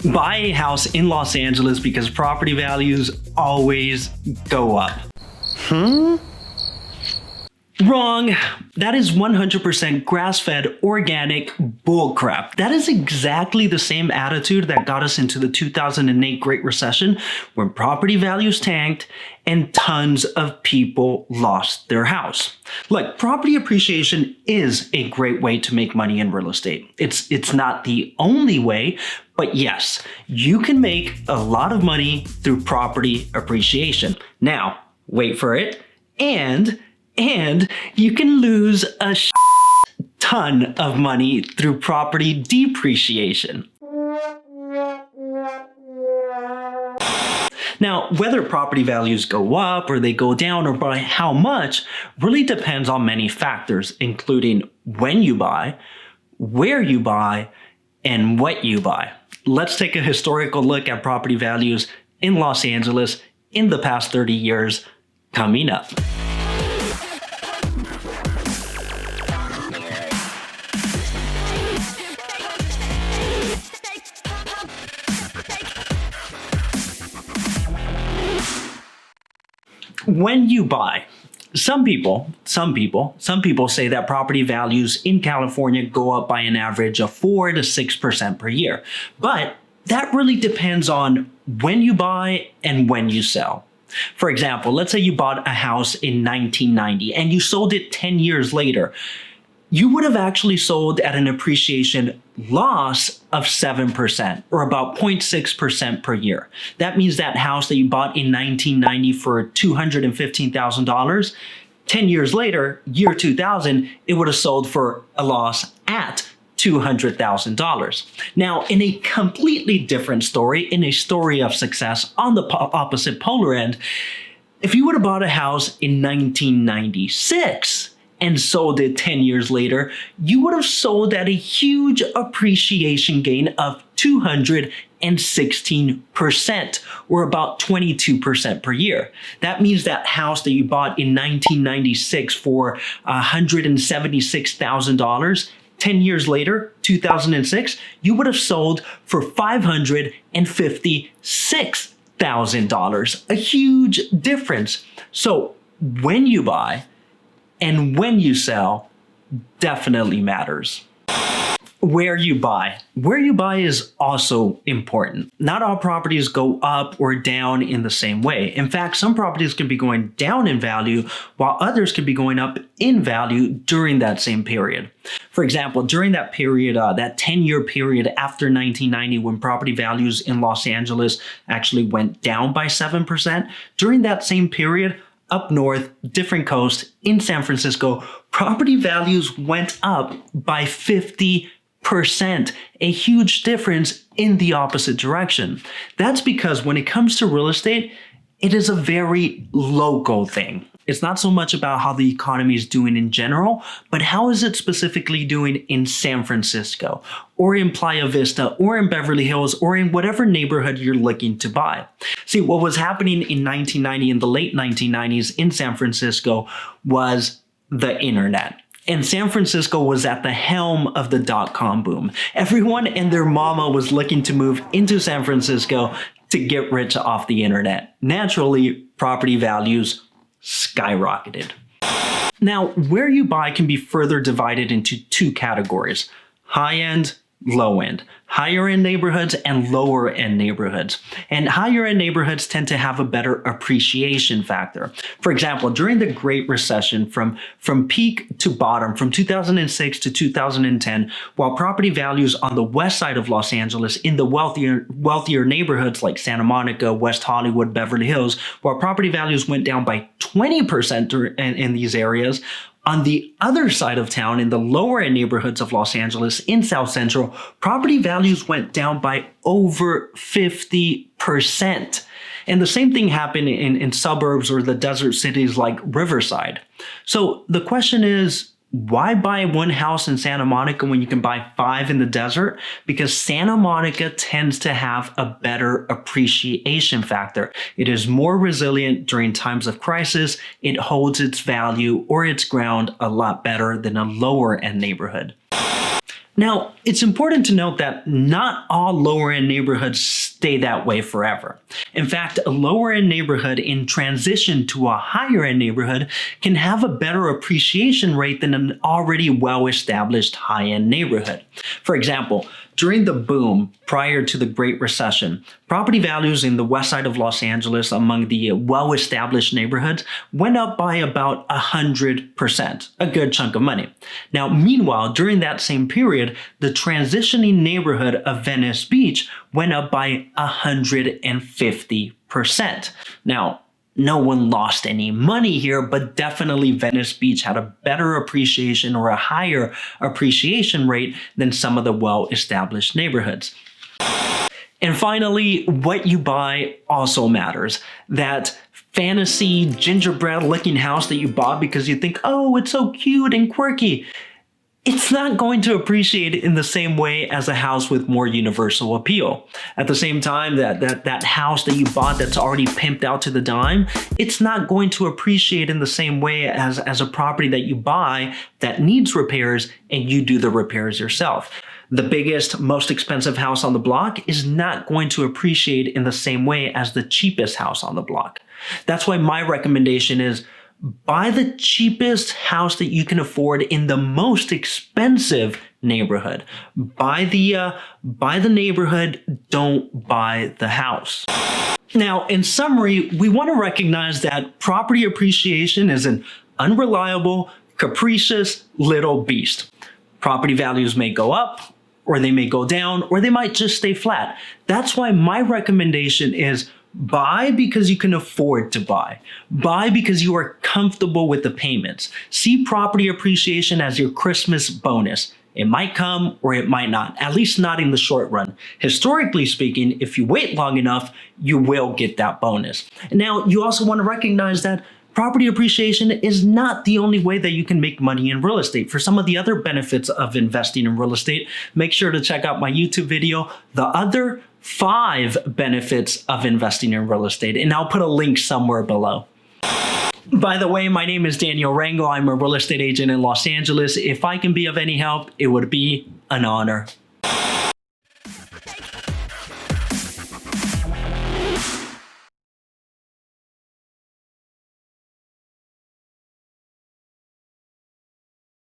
Buy a house in Los Angeles because property values always go up. Wrong. That is 100% grass-fed organic bullcrap. That is exactly the same attitude that got us into the 2008 Great Recession, when property values tanked and tons of people lost their house. Look, property appreciation is a great way to make money in real estate. It's not the only way, but yes, you can make a lot of money through property appreciation. Now, wait for it, and you can lose a ton of money through property depreciation. Now, whether property values go up or they go down or by how much really depends on many factors, including when you buy, where you buy, and what you buy. Let's take a historical look at property values in Los Angeles in the past 30 years coming up. When you buy, some people say that property values in California go up by an average of 4 to 6% per year. But that really depends on when you buy and when you sell. For example, let's say you bought a house in 1990 and you sold it 10 years later. You would have actually sold at an appreciation loss of 7%, or about 0.6% per year. That means that house that you bought in 1990 for $215,000, 10 years later, year 2000, it would have sold for a loss at $200,000. Now, in a completely different story, in a story of success on the opposite polar end, if you would have bought a house in 1996, and sold it 10 years later, you would have sold at a huge appreciation gain of 216%, or about 22% per year. That means that house that you bought in 1996 for $176,000, 10 years later, 2006, you would have sold for $556,000, a huge difference. So when you buy, and when you sell definitely matters. Where you buy is also important. Not all properties go up or down in the same way. In fact, some properties can be going down in value while others can be going up in value during that same period. For example, during that period, that 10-year period after 1990, when property values in Los Angeles actually went down by 7%, during that same period, up north, different coast, in San Francisco, property values went up by 50%, a huge difference in the opposite direction. That's because when it comes to real estate, it is a very local thing. It's not so much about how the economy is doing in general, but how is it specifically doing in San Francisco, or in Playa Vista, or in Beverly Hills, or in whatever neighborhood you're looking to buy. See, what was happening in 1990, in the late 1990s in San Francisco, was the internet. And San Francisco was at the helm of the dot-com boom. Everyone and their mama was looking to move into San Francisco to get rich off the internet. Naturally, property values skyrocketed. Now, where you buy can be further divided into two categories: high-end, low-end, higher-end neighborhoods and lower-end neighborhoods. And higher-end neighborhoods tend to have a better appreciation factor. For example, during the Great Recession, from peak to bottom, from 2006 to 2010, while property values on the west side of Los Angeles in the wealthier neighborhoods like Santa Monica, West Hollywood, Beverly Hills, while property values went down by 20% in these areas, on the other side of town, in the lower end neighborhoods of Los Angeles, in South Central, property values went down by over 50%. And the same thing happened in suburbs or the desert cities like Riverside. So the question is, why buy one house in Santa Monica when you can buy 5 in the desert? Because Santa Monica tends to have a better appreciation factor. It is more resilient during times of crisis. It holds its value or its ground a lot better than a lower end neighborhood. Now, it's important to note that not all lower-end neighborhoods stay that way forever. In fact, a lower-end neighborhood in transition to a higher-end neighborhood can have a better appreciation rate than an already well-established high-end neighborhood. For example, during the boom prior to the Great Recession, property values in the west side of Los Angeles among the well-established neighborhoods went up by about 100%, a good chunk of money. Now, meanwhile, during that same period, the transitioning neighborhood of Venice Beach went up by 150%. Now, no one lost any money here, but definitely Venice Beach had a better appreciation or a higher appreciation rate than some of the well-established neighborhoods. And finally, what you buy also matters. That fantasy gingerbread-looking house that you bought because you think, oh, it's so cute and quirky, it's not going to appreciate in the same way as a house with more universal appeal. At the same time, that house that you bought that's already pimped out to the dime, it's not going to appreciate in the same way as a property that you buy that needs repairs and you do the repairs yourself. The biggest, most expensive house on the block is not going to appreciate in the same way as the cheapest house on the block. That's why my recommendation is buy the cheapest house that you can afford in the most expensive neighborhood. Buy the neighborhood, don't buy the house. Now, in summary, we want to recognize that property appreciation is an unreliable, capricious little beast. Property values may go up, or they may go down, or they might just stay flat. That's why my recommendation is buy because you can afford to buy. Buy because you are comfortable with the payments. See property appreciation as your Christmas bonus. It might come or it might not, at least not in the short run. Historically speaking, if you wait long enough, you will get that bonus. Now, you also want to recognize that property appreciation is not the only way that you can make money in real estate. For some of the other benefits of investing in real estate, make sure to check out my YouTube video, The Other 5 Benefits of Investing in Real Estate, and I'll put a link somewhere below. By the way, my name is Daniel Rangel. I'm a real estate agent in Los Angeles. If I can be of any help, it would be an honor.